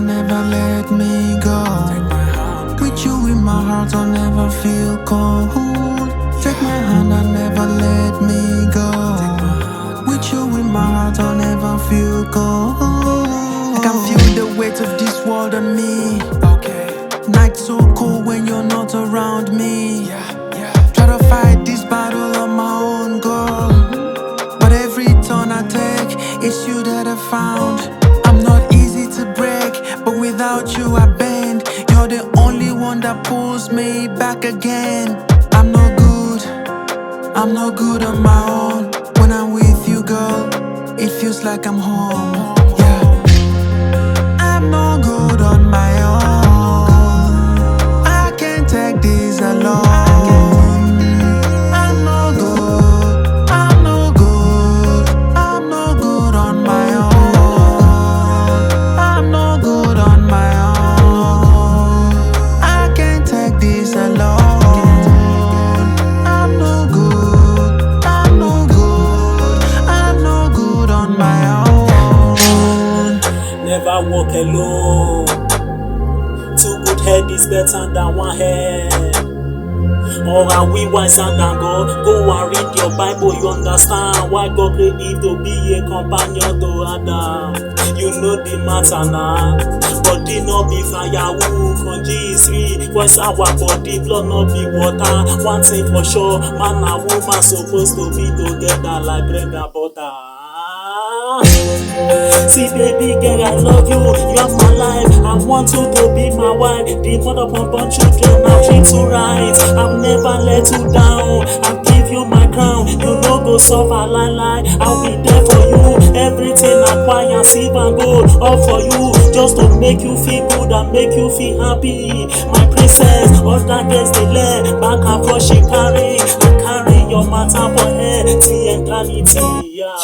never let me go. With you in my heart, I'll never feel cold. Take my hand and never let me go. With you in my heart, I'll never feel cold. I can feel the weight of this world on me. Night so cold when you're not around me. Try to fight this battle on my own, girl. But every turn I take, it's you that I found. I'm not easy to break, but without you I bend. You're the only one that pulls me back again. I'm not good on my own. When I'm with you, girl, it feels like I'm home. Yeah, I'm not good on my own. I can't take this alone. I'm no good, I'm no good, I'm no good on my own. I'm no good on my own. I can't take this alone. I'm no good, I'm no good, I'm no good on my own. Never walk alone. Two good head is better than one head. Or are we wiser than God? Go and read your Bible, you understand why God created to be a companion to Adam. You know the matter now. Body no be firewood, congee is free. Voice our body, blood no be water. One thing for sure, man and woman supposed to be together like bread and butter. See baby girl, I love you, you have my life. I want you to be my wife. The mother born children, I treat you right. I'll never let you down. I'll give you my crown. You no go suffer lie. I'll be there for you. Everything I acquire, silver and gold, all for you. Just to make you feel good and make you feel happy. My princess, other girls they lay back and forth she carry. I carry your matter for her till eternity. Yeah.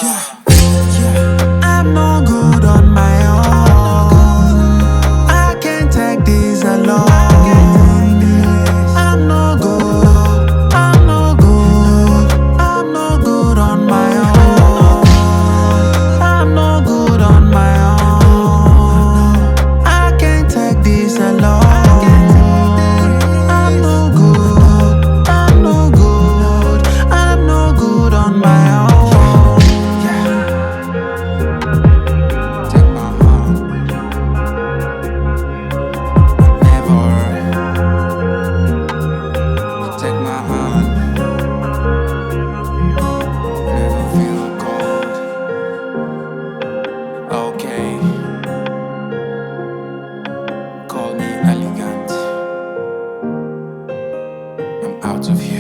I'm no good on my own. I can't take this alone. I'm no good, I'm no good, I'm no good on my own. I'm no good on my own. I can't take this alone. I'm no good, I'm no good, I'm no good on my own. Okay, call me elegant. I'm out of here.